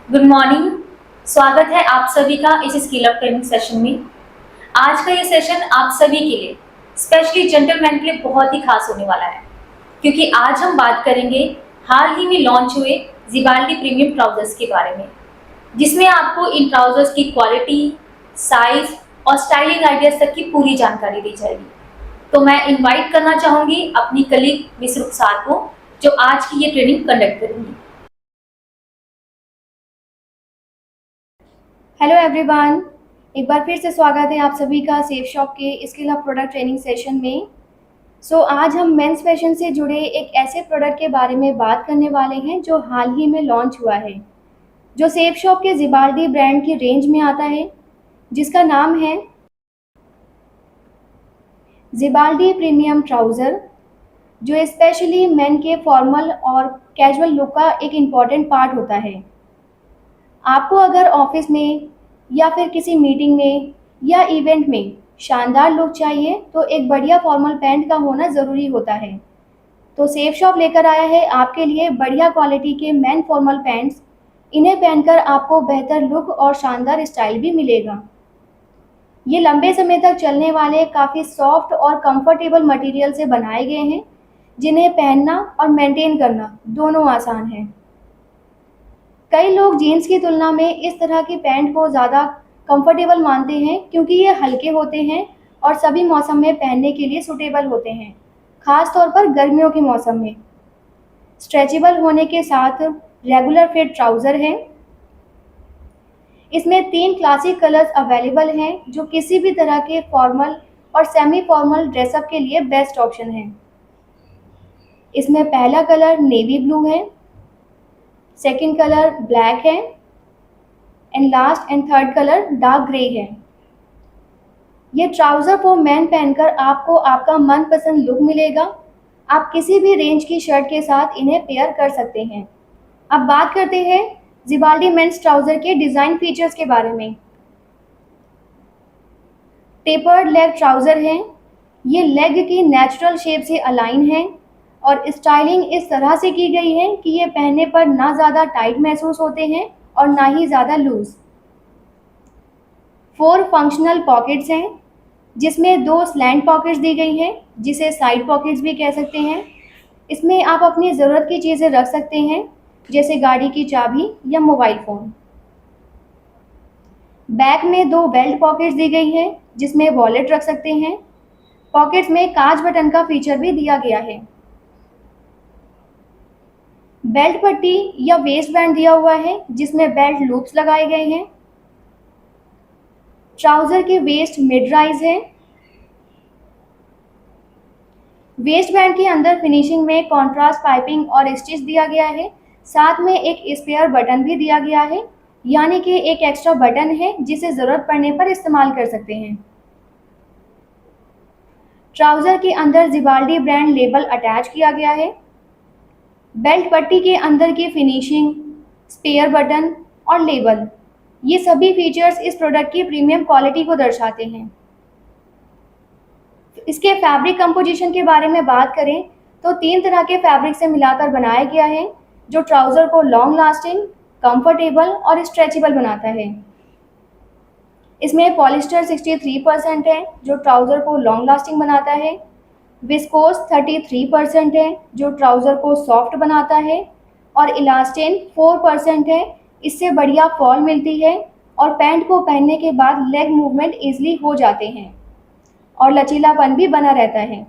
Good morning. स्वागत है आप सभी का इस स्किल अप ट्रेनिंग सेशन में। आज का ये सेशन आप सभी के लिए, स्पेशली जेंटलमैन के लिए बहुत ही खास होने वाला है, क्योंकि आज हम बात करेंगे हाल ही में लॉन्च हुए जिबाल्डी प्रीमियम ट्राउजर्स के बारे में, जिसमें आपको इन ट्राउजर्स की क्वालिटी, साइज और स्टाइलिंग आइडियाज तक की पूरी जानकारी दी जाएगी। तो मैं इनवाइट करना चाहूंगी अपनी कलीग मिस रुखसार को, जो आज की ये ट्रेनिंग कंडक्ट करेंगी। हेलो एवरीवन, एक बार फिर से स्वागत है आप सभी का सेफ शॉप के skill up product training session में। आज हम मेंस फैशन से जुड़े एक ऐसे प्रोडक्ट के बारे में बात करने वाले हैं जो हाल ही में लॉन्च हुआ है, जो सेफ शॉप के जिबाल्डी ब्रांड की रेंज में आता है, जिसका नाम है जिबाल्डी प्रीमियम ट्राउज़र, जो स्पेशली मेन के फॉर्मल और कैजुअल लुक का एक इम्पॉर्टेंट पार्ट होता है। आपको अगर ऑफिस में या फिर किसी मीटिंग में या इवेंट में शानदार लुक चाहिए तो एक बढ़िया फॉर्मल पैंट का होना ज़रूरी होता है। तो सेफ शॉप लेकर आया है आपके लिए बढ़िया क्वालिटी के मैन फॉर्मल पैंट्स। इन्हें पहनकर आपको बेहतर लुक और शानदार स्टाइल भी मिलेगा। ये लंबे समय तक चलने वाले काफ़ी सॉफ्ट और कंफर्टेबल मटेरियल से बनाए गए हैं, जिन्हें पहनना और मेंटेन करना दोनों आसान है। कई लोग जीन्स की तुलना में इस तरह की पैंट को ज़्यादा कंफर्टेबल मानते हैं, क्योंकि ये हल्के होते हैं और सभी मौसम में पहनने के लिए सूटेबल होते हैं, खास तौर पर गर्मियों के मौसम में। स्ट्रेचेबल होने के साथ रेगुलर फिट ट्राउज़र है। इसमें 3 क्लासिक कलर्स अवेलेबल हैं, जो किसी भी तरह के फॉर्मल और सेमी फॉर्मल ड्रेसअप के लिए बेस्ट ऑप्शन है। इसमें पहला कलर नेवी ब्लू है, सेकंड कलर ब्लैक है and last and third colour dark grey है। ये ट्राउज़र को मैन पहनकर आपको आपका मनपसंद लुक मिलेगा। आप किसी भी रेंज की शर्ट के साथ इन्हें पेयर कर सकते हैं। अब बात करते हैं जिबाल्डी मेंस ट्राउज़र के डिज़ाइन फीचर्स के बारे में। टेपर्ड लेग ट्राउज़र है। ये लेग की नेचुरल शेप से अलाइन है और स्टाइलिंग इस तरह से की गई है कि ये पहनने पर ना ज़्यादा टाइट महसूस होते हैं और ना ही ज़्यादा लूज़। 4 फंक्शनल पॉकेट्स हैं, जिसमें 2 स्लैंट पॉकेट्स दी गई हैं, जिसे साइड पॉकेट्स भी कह सकते हैं। इसमें आप अपनी ज़रूरत की चीज़ें रख सकते हैं, जैसे गाड़ी की चाबी या मोबाइल फ़ोन। बैक में 2 बेल्ट पॉकेट्स दी गई हैं, जिसमें वॉलेट रख सकते हैं। पॉकेट्स में कांच बटन का फीचर भी दिया गया है। बेल्ट पट्टी या वेस्ट बैंड दिया हुआ है, जिसमें बेल्ट लूप्स लगाए गए हैं। ट्राउज़र की वेस्ट मिड राइज है। वेस्ट बैंड के अंदर फिनिशिंग में कॉन्ट्रास्ट पाइपिंग और स्टिच दिया गया है। साथ में एक स्पेयर बटन भी दिया गया है, यानी कि एक एक्स्ट्रा बटन है जिसे ज़रूरत पड़ने पर इस्तेमाल कर सकते हैं। ट्राउज़र के अंदर जिबाल्डी ब्रांड लेबल अटैच किया गया है। बेल्ट पट्टी के अंदर की फिनिशिंग, स्पेयर बटन और लेबल, ये सभी फीचर्स इस प्रोडक्ट की प्रीमियम क्वालिटी को दर्शाते हैं। इसके फैब्रिक कंपोजिशन के बारे में बात करें तो 3 तरह के फैब्रिक से मिलाकर बनाया गया है, जो ट्राउज़र को लॉन्ग लास्टिंग, कंफर्टेबल और स्ट्रेचेबल बनाता है। इसमें पॉलिस्टर 63% है, जो ट्राउज़र को लॉन्ग लास्टिंग बनाता है। विस्कोस 33% है, जो ट्राउज़र को सॉफ्ट बनाता है। और इलास्टिन 4% है। इससे बढ़िया फॉल मिलती है और पैंट को पहनने के बाद लेग मूवमेंट ईजिली हो जाते हैं और लचीलापन भी बना रहता है।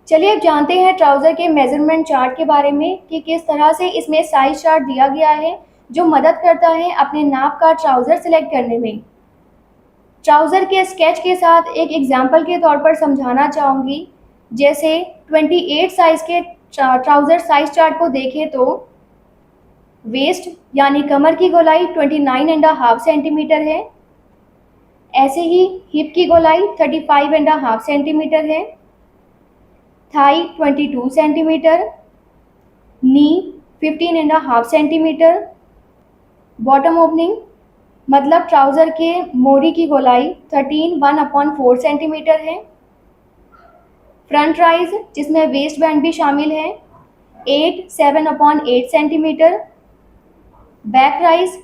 चलिए अब जानते हैं ट्राउज़र के मेजरमेंट चार्ट के बारे में कि किस तरह से इसमें साइज चार्ट दिया गया है, जो मदद करता है अपने नाप का ट्राउज़र सिलेक्ट करने में। ट्राउज़र के स्केच के साथ एक एग्जाम्पल के तौर पर समझाना चाहूँगी। जैसे 28 साइज़ के ट्राउज़र साइज चार्ट को देखें तो वेस्ट यानी कमर की गोलाई 29.5 सेंटीमीटर है। ऐसे ही हिप की गोलाई 35.5 सेंटीमीटर है। थाई 22 सेंटीमीटर, नी 15.5 सेंटीमीटर। बॉटम ओपनिंग मतलब ट्राउज़र के मोरी की गोलाई 13 सेंटीमीटर है। फ्रंट राइज, जिसमें वेस्ट बैंड भी शामिल है, 7/8 सेंटीमीटर। बैक राइज,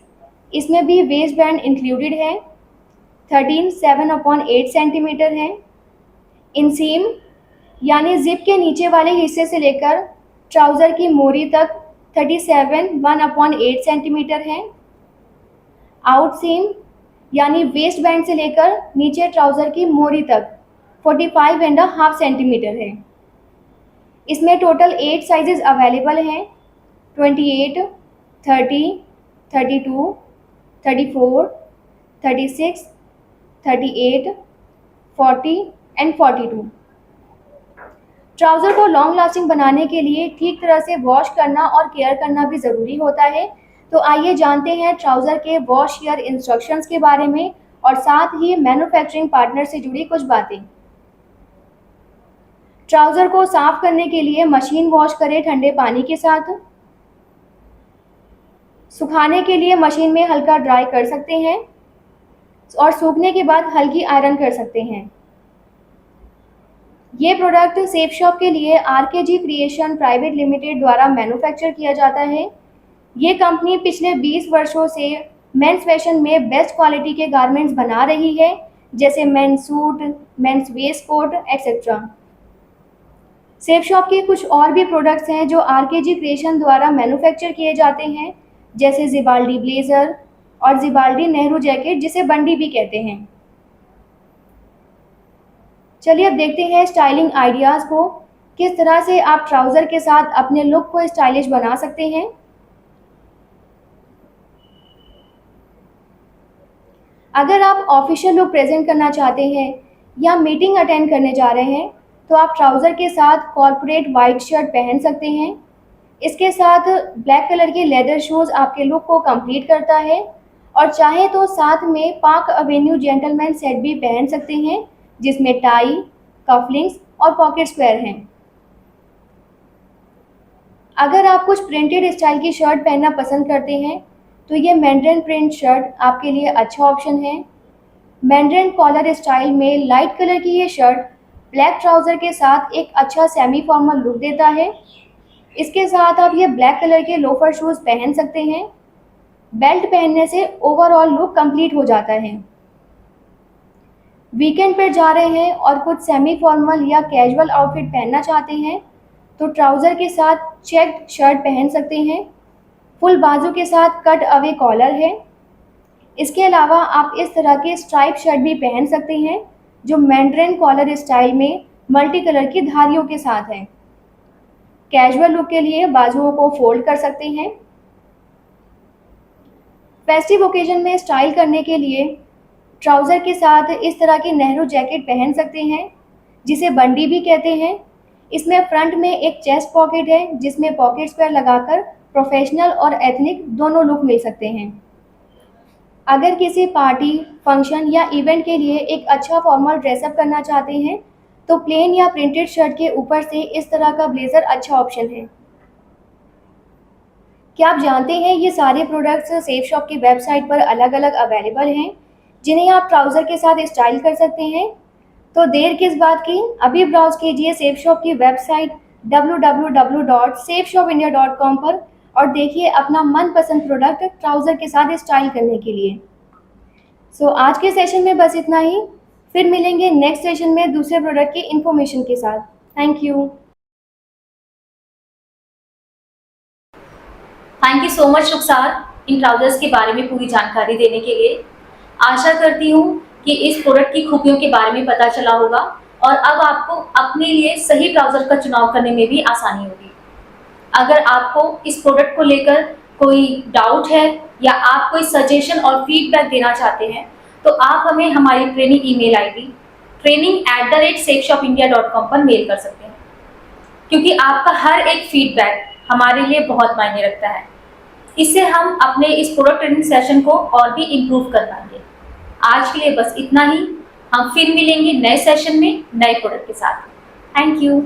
इसमें भी वेस्ट बैंड इंक्लूडेड है, 13 7/8 सेंटीमीटर है। इंसीम यानी जिप के नीचे वाले हिस्से से लेकर ट्राउज़र की मोरी तक 37 1/8 सेंटीमीटर है। आउट सीम यानी वेस्ट बैंड से लेकर नीचे ट्राउज़र की मोरी तक 45.5 सेंटीमीटर है। इसमें टोटल 8 साइजेस अवेलेबल हैं, 28, 30, 32, 34, 36, 38, 40 एंड 42। ट्राउज़र को लॉन्ग लास्टिंग बनाने के लिए ठीक तरह से वॉश करना और केयर करना भी ज़रूरी होता है। तो आइए जानते हैं ट्राउज़र के वॉश केयर इंस्ट्रक्शंस के बारे में और साथ ही मैन्युफैक्चरिंग पार्टनर से जुड़ी कुछ बातें। ट्राउज़र को साफ करने के लिए मशीन वॉश करें ठंडे पानी के साथ। सुखाने के लिए मशीन में हल्का ड्राई कर सकते हैं और सूखने के बाद हल्की आयरन कर सकते हैं। ये प्रोडक्ट सेफ शॉप के लिए आरकेजी क्रिएशन प्राइवेट लिमिटेड द्वारा मैन्युफैक्चर किया जाता है। ये कंपनी पिछले 20 वर्षों से मेंस फैशन में बेस्ट क्वालिटी के गारमेंट्स बना रही है, जैसे men's suit, men's waistcoat etcetera. Safe Shop के कुछ और भी प्रोडक्ट्स हैं जो आरकेजी क्रिएशन द्वारा मैन्युफैक्चर किए जाते हैं, जैसे जिबाल्डी ब्लेज़र और जिबाल्डी नेहरू जैकेट, जिसे बंडी भी कहते हैं। चलिए अब देखते हैं स्टाइलिंग आइडियाज़ को, किस तरह से आप ट्राउज़र के साथ अपने लुक को स्टाइलिश बना सकते हैं। अगर आप ऑफिशियल लुक प्रेजेंट करना चाहते हैं या मीटिंग अटेंड करने जा रहे हैं, तो आप ट्राउज़र के साथ कॉर्पोरेट वाइट शर्ट पहन सकते हैं। इसके साथ ब्लैक कलर के लेदर शूज़ आपके लुक को कंप्लीट करता है, और चाहे तो साथ में पार्क एवेन्यू जेंटलमैन सेट भी पहन सकते हैं, जिसमें टाई, कफलिंग्स और पॉकेट स्क्वायर हैं। अगर आप कुछ प्रिंटेड स्टाइल की शर्ट पहनना पसंद करते हैं, तो ये मैंड्रिन प्रिंट शर्ट आपके लिए अच्छा ऑप्शन है। मैंड्रिन कॉलर स्टाइल में लाइट कलर की ये शर्ट ब्लैक ट्राउज़र के साथ एक अच्छा सेमी फॉर्मल लुक देता है। इसके साथ आप ये ब्लैक कलर के लोफर शूज़ पहन सकते हैं। बेल्ट पहनने से ओवरऑल लुक कंप्लीट हो जाता है। वीकेंड पर जा रहे हैं और कुछ सेमी फॉर्मल या कैजुअल आउटफिट पहनना चाहते हैं, तो ट्राउज़र के साथ चेक्ड शर्ट पहन सकते हैं। फुल बाजू के साथ कट अवे कॉलर है। इसके अलावा आप इस तरह के स्ट्राइप शर्ट भी पहन सकते हैं, जो मैंड्रिन कॉलर स्टाइल में मल्टी कलर की धारियों के साथ है। कैजुअल लुक के लिए बाजुओं को फोल्ड कर सकते हैं। फेस्टिव ओकेजन में स्टाइल करने के लिए ट्राउज़र के साथ इस तरह की नेहरू जैकेट पहन सकते हैं, जिसे बंडी भी कहते हैं। इसमें फ्रंट में एक चेस्ट पॉकेट है, जिसमें पॉकेट स्क्वायर लगाकर प्रोफेशनल और एथनिक दोनों लुक मिल सकते हैं। अगर किसी पार्टी, फंक्शन या इवेंट के लिए एक अच्छा फॉर्मल ड्रेसअप करना चाहते हैं, तो प्लेन या प्रिंटेड शर्ट के ऊपर से इस तरह का ब्लेज़र अच्छा ऑप्शन है। क्या आप जानते हैं ये सारे प्रोडक्ट्स सेफ शॉप की वेबसाइट पर अलग अलग अवेलेबल हैं, जिन्हें आप ट्राउज़र के साथ स्टाइल कर सकते हैं। तो देर किस बात की, अभी ब्राउज कीजिए सेफ शॉप की वेबसाइट www.safeshopindia.com पर और देखिए अपना मनपसंद प्रोडक्ट ट्राउज़र के साथ स्टाइल करने के लिए। सो आज के सेशन में बस इतना ही। फिर मिलेंगे नेक्स्ट सेशन में दूसरे प्रोडक्ट की इन्फॉर्मेशन के साथ। Thank you so much Rukhsar, in trousers के बारे में पूरी जानकारी देने के लिए। आशा करती हूँ कि इस प्रोडक्ट की खूबियों के बारे में पता चला होगा और अब आपको अपने लिए सही ट्राउज़र का चुनाव करने में भी आसानी होगी। अगर आपको इस प्रोडक्ट को लेकर कोई डाउट है या आप कोई सजेशन और फीडबैक देना चाहते हैं, तो आप हमें हमारी ट्रेनिंग ईमेल आईडी training@safeshopindia.com पर मेल कर सकते हैं, क्योंकि आपका हर एक फीडबैक हमारे लिए बहुत मायने रखता है। इससे हम अपने इस प्रोडक्ट ट्रेनिंग सेशन को और भी इम्प्रूव कर पाएंगे। आज के लिए बस इतना ही। हम फिर मिलेंगे नए सेशन में नए प्रोडक्ट के साथ। Thank you.